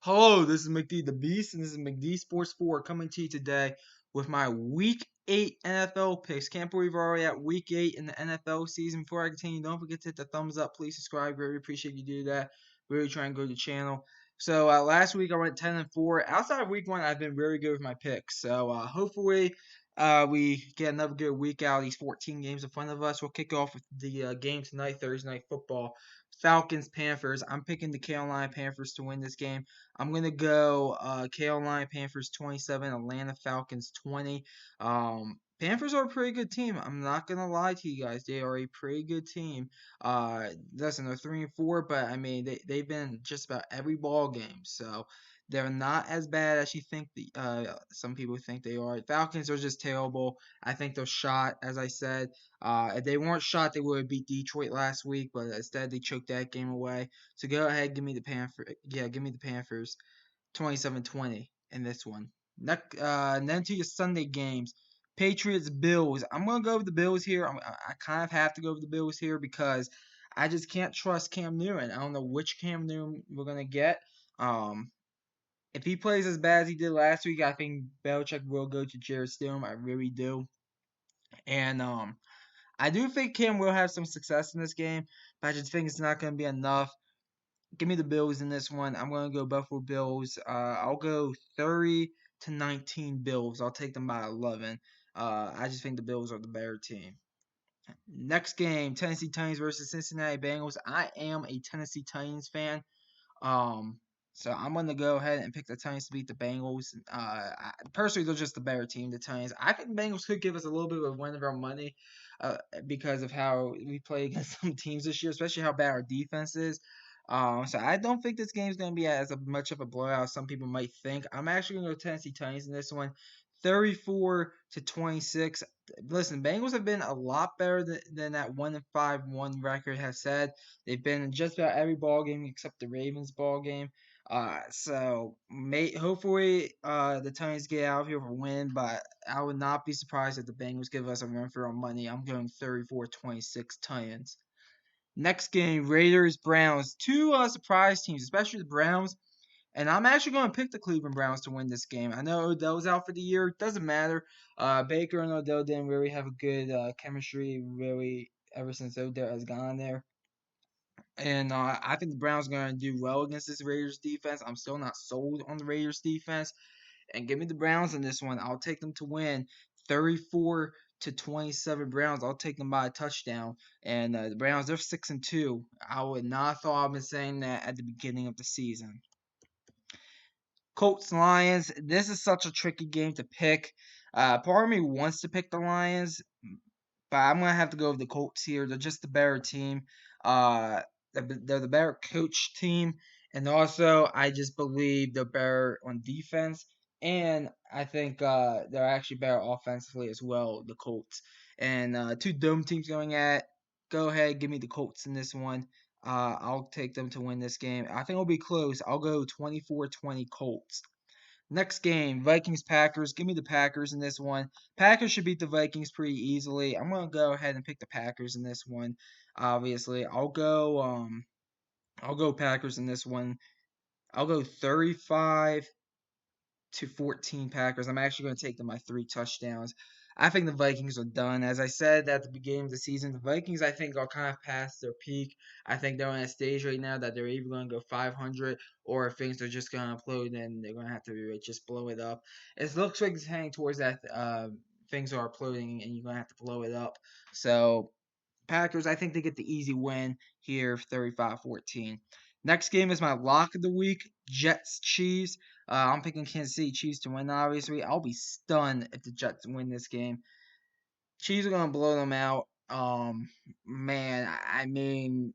Hello, this is McD the Beast, and this is McD Sports 4 coming to you today with my Week 8 NFL picks. Can't believe we're already at Week 8 in the NFL season. Before I continue, don't forget to hit the thumbs up. Please subscribe. Really appreciate you do that. Really try and grow the channel. So last week I went 10-4. Outside of Week 1, I've been very good with my picks. So hopefully we get another good week out of these 14 games in front of us. We'll kick off with the game tonight, Thursday Night Football. Falcons, Panthers. I'm picking the Carolina Panthers to win this game. I'm going to go Carolina Panthers 27, Atlanta Falcons 20. Panthers are a pretty good team. I'm not going to lie to you guys. They are a pretty good team. Listen, they're 3-4, but I mean, they've been in just about every ball game. So they're not as bad as you think some people think they are. Falcons are just terrible. I think they're shot, as I said. If they weren't shot, they would have beat Detroit last week, but instead they choked that game away. So go ahead, give me the Panthers. Yeah, give me the Panthers, 27-20 in this one. And then to your Sunday games, Patriots Bills. I'm gonna go with the Bills here. I kind of have to go with the Bills here because I just can't trust Cam Newton. I don't know which Cam Newton we're gonna get. Um, if he plays as bad as he did last week, I think Belichick will go to Jared Stidham. I really do. And I do think Cam will have some success in this game, but I just think it's not going to be enough. Give me the Bills in this one. I'm going to go Buffalo Bills. I'll go 30-19 Bills. I'll take them by 11. I just think the Bills are the better team. Next game, Tennessee Titans versus Cincinnati Bengals. I am a Tennessee Titans fan. Um, so I'm going to go ahead and pick the Titans to beat the Bengals. Personally, they're just the better team, the Titans. I think the Bengals could give us a little bit of a win of our money because of how we play against some teams this year, especially how bad our defense is. So I don't think this game is going to be as much of a blowout as some people might think. I'm actually going to go Tennessee Titans in this one, 34-26. Listen, Bengals have been a lot better than that 1-5-1 record has said. They've been in just about every ball game except the Ravens ball game. Hopefully the Titans get out of here with a win, but I would not be surprised if the Bengals give us a run for our money. I'm going 34-26 Titans. Next game, Raiders Browns. Two surprise teams, especially the Browns. And I'm actually going to pick the Cleveland Browns to win this game. I know Odell's out for the year. It doesn't matter. Baker and Odell didn't really have a good chemistry really ever since Odell has gone there. And I think the Browns are going to do well against this Raiders defense. I'm still not sold on the Raiders defense. And give me the Browns in this one. I'll take them to win 34-27 Browns. I'll take them by a touchdown. And the Browns, they're 6-2. I would not have thought I've been saying that at the beginning of the season. Colts Lions. This is such a tricky game to pick. Part of me wants to pick the Lions, but I'm gonna have to go with the Colts here. They're just the better team. Uh, they're the better coach team, and also I just believe they're better on defense, and I think they're actually better offensively as well. The Colts and two dome teams going at. Go ahead, give me the Colts in this one. I'll take them to win this game. I think it'll be close. I'll go 24-20 Colts. Next game, Vikings Packers. Give me the Packers in this one. Packers should beat the Vikings pretty easily. I'm gonna go ahead and pick the Packers in this one. Obviously, I'll go Packers in this one. I'll go 35-14 Packers. I'm actually going to take them by 3 touchdowns. I think the Vikings are done. As I said at the beginning of the season, the Vikings, I think, are kind of past their peak. I think they're on a stage right now that they're either going to go 500 or if things are just going to implode and they're going to have to just blow it up. It looks like it's heading towards that things are imploding and you're going to have to blow it up. So, Packers, I think they get the easy win here, 35-14. Next game is my lock of the week, Jets Chiefs. I'm picking Kansas City Chiefs to win, obviously. I'll be stunned if the Jets win this game. Chiefs are going to blow them out. Man, I mean,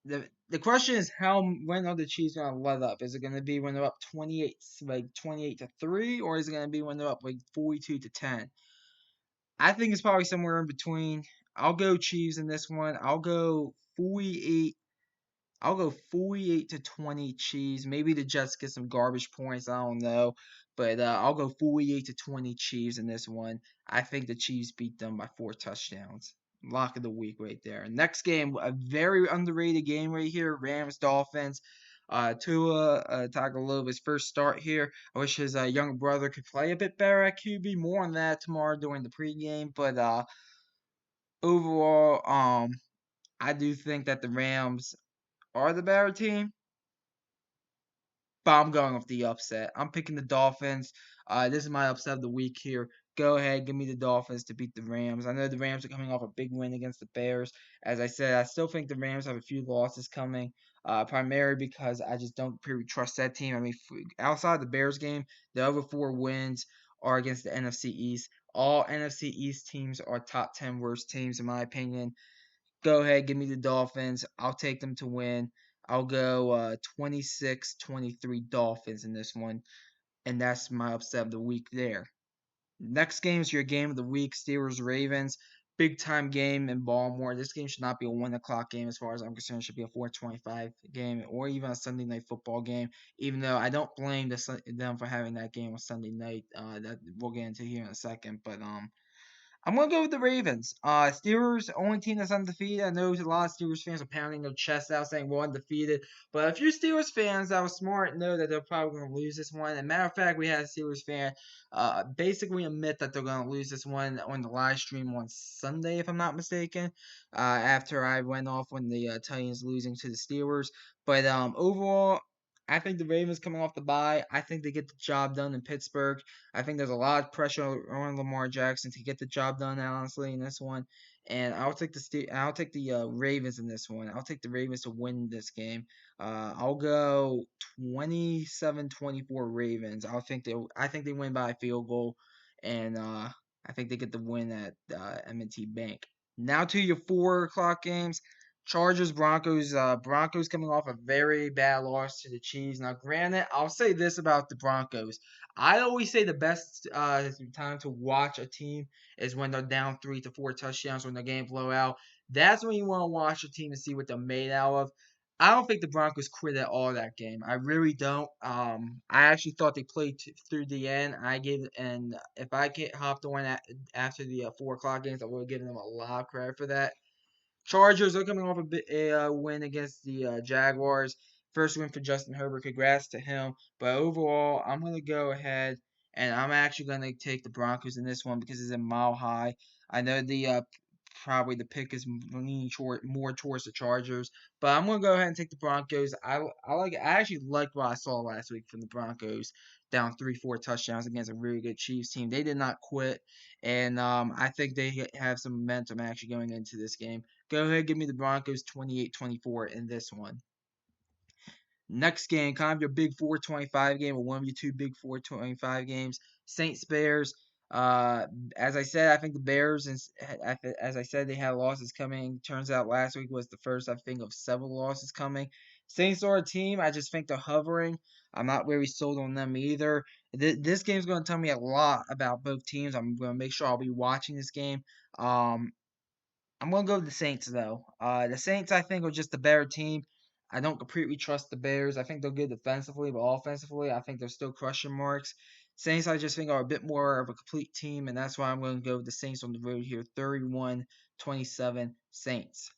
the question is when are the Chiefs going to let up? Is it going to be when they're up 28-3, or is it going to be when they're up 42-10? I think it's probably somewhere in between. I'll go Chiefs in this one. I'll go 48 to 20 Chiefs. Maybe the Jets get some garbage points. I don't know. But I'll go 48 to 20 Chiefs in this one. I think the Chiefs beat them by 4 touchdowns. Lock of the week right there. Next game, a very underrated game right here. Rams Dolphins. Tua Tagovailoa's first start here. I wish his younger brother could play a bit better at QB. More on that tomorrow during the pregame. But overall, I do think that the Rams are the better team. But I'm going with the upset. I'm picking the Dolphins. This is my upset of the week here. Go ahead, give me the Dolphins to beat the Rams. I know the Rams are coming off a big win against the Bears. As I said, I still think the Rams have a few losses coming, primarily because I just don't really trust that team. I mean, outside the Bears game, the other 4 wins are against the NFC East. All NFC East teams are top 10 worst teams, in my opinion. Go ahead, give me the Dolphins. I'll take them to win. I'll go 26-23 Dolphins in this one. And that's my upset of the week there. Next game is your game of the week, Steelers-Ravens. Big time game in Baltimore. This game should not be a 1 o'clock game as far as I'm concerned. It should be a 4:25 game or even a Sunday night football game. Even though I don't blame them for having that game on Sunday night. That we'll get into here in a second. But I'm gonna go with the Ravens. Steelers, only team that's undefeated. I know a lot of Steelers fans are pounding their chests out saying we're undefeated. But if you're Steelers fans that were smart, know that they're probably gonna lose this one. As a matter of fact, we had a Steelers fan basically admit that they're gonna lose this one on the live stream on Sunday, if I'm not mistaken. After I went off on the Titans losing to the Steelers. But overall, I think the Ravens coming off the bye. I think they get the job done in Pittsburgh. I think there's a lot of pressure on Lamar Jackson to get the job done, honestly, in this one. And I'll take the Ravens in this one. I'll take the Ravens to win this game. I'll go 27-24 Ravens. I think they win by a field goal, and I think they get the win at M&T Bank. Now to your 4 o'clock games. Chargers, Broncos. Broncos coming off a very bad loss to the Chiefs. Now, granted, I'll say this about the Broncos. I always say the best time to watch a team is when they're down 3 to 4 touchdowns, when the game blow out. That's when you want to watch a team and see what they're made out of. I don't think the Broncos quit at all that game. I really don't. I actually thought they played through the end. And if I get hopped on after the 4 o'clock games, I would have given them a lot of credit for that. Chargers are coming off a win against the Jaguars. First win for Justin Herbert. Congrats to him. But overall, I'm going to go ahead and I'm actually going to take the Broncos in this one because it's a mile high. I know probably the pick is leaning more towards the Chargers, but I'm going to go ahead and take the Broncos. I actually liked what I saw last week from the Broncos, down 3-4 touchdowns against a really good Chiefs team. They did not quit, and I think they have some momentum actually going into this game. Go ahead, give me the Broncos 28-24 in this one. Next game, kind of your big 425 game, or one of your two big 425 games. Saints Bears. As I said, I think the Bears, as I said, they had losses coming. Turns out last week was the first, I think, of several losses coming. Saints are a team. I just think they're hovering. I'm not very sold on them either. This game's going to tell me a lot about both teams. I'm going to make sure I'll be watching this game. I'm going to go with the Saints, though. The Saints, I think, are just the better team. I don't completely trust the Bears. I think they're good defensively, but offensively, I think they're still question marks. Saints, I just think, are a bit more of a complete team, and that's why I'm going to go with the Saints on the road here. 31-27 Saints.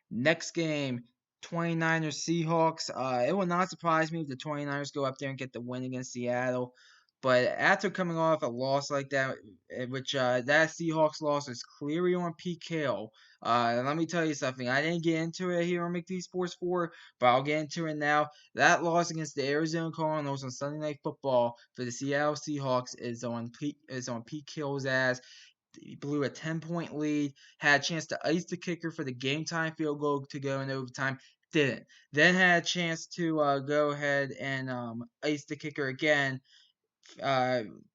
Next game, 29ers Seahawks. It will not surprise me if the 29ers go up there and get the win against Seattle. But after coming off a loss like that, which that Seahawks loss is clearly on PKO. Let me tell you something. I didn't get into it here on McD Sports 4, but I'll get into it now. That loss against the Arizona Cardinals on Sunday Night Football for the Seattle Seahawks is on PKO's ass. He blew a 10-point lead, had a chance to ice the kicker for the game-time field goal to go in overtime, didn't. Then had a chance to go ahead and ice the kicker again.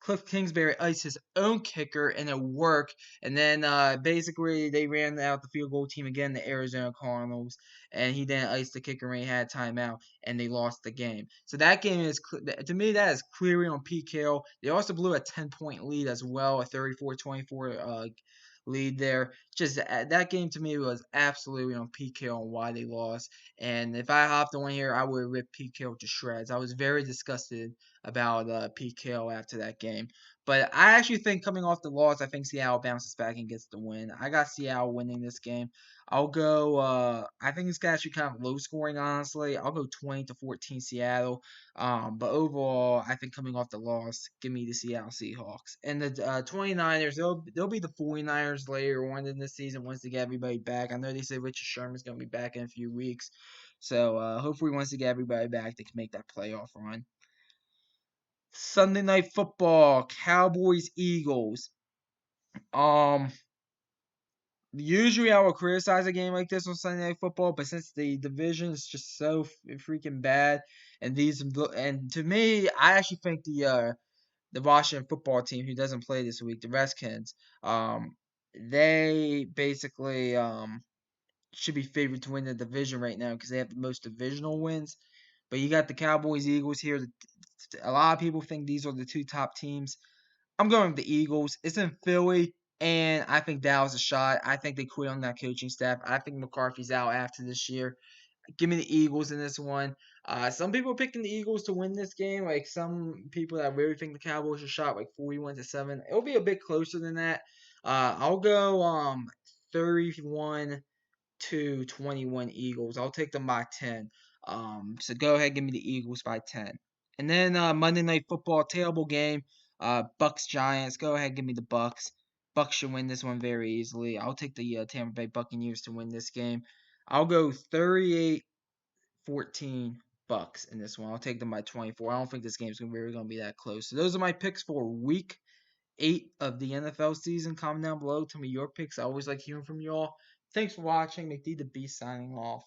Cliff Kingsbury iced his own kicker and it worked. And then basically they ran out the field goal team again, the Arizona Cardinals, and he didn't ice the kicker when he had timeout, and they lost the game. So that game is, to me, that is clearly on PKO. They also blew a 10-point lead as well, a 34-24 lead there. Just that game to me was absolutely on PKO on why they lost. And if I hopped on here, I would have ripped PKO to shreds. I was very disgusted about PKO after that game. But I actually think coming off the loss, I think Seattle bounces back and gets the win. I got Seattle winning this game. I'll go. I think it's actually kind of low scoring, honestly. I'll go 20-14 Seattle. But overall, I think coming off the loss, give me the Seattle Seahawks. And the 29ers, they'll be the 49ers later on in this season once they get everybody back. I know they say Richard Sherman's going to be back in a few weeks. So hopefully once they get everybody back, they can make that playoff run. Sunday Night Football, Cowboys Eagles. Um, Usually I would criticize a game like this on Sunday Night Football, but since the division is just so freaking bad, and to me, I actually think the Washington football team who doesn't play this week, the Redskins, they basically should be favored to win the division right now because they have the most divisional wins. But you got the Cowboys Eagles here. A lot of people think these are the two top teams. I'm going with the Eagles. It's in Philly, and I think Dallas a shot. I think they quit on that coaching staff. I think McCarthy's out after this year. Give me the Eagles in this one. Some people are picking the Eagles to win this game. Like some people that really think the Cowboys are shot, like 41-7. It'll be a bit closer than that. I'll go 31-21 Eagles. I'll take them by 10. So go ahead, give me the Eagles by 10. And then Monday Night Football, terrible game. Bucks Giants. Go ahead, give me the Bucks. Bucks should win this one very easily. I'll take the Tampa Bay Buccaneers to win this game. I'll go 38-14 Bucks in this one. I'll take them by 24. I don't think this game's really gonna be that close. So those are my picks for Week 8 of the NFL season. Comment down below. Tell me your picks. I always like hearing from y'all. Thanks for watching. McD the Beast signing off.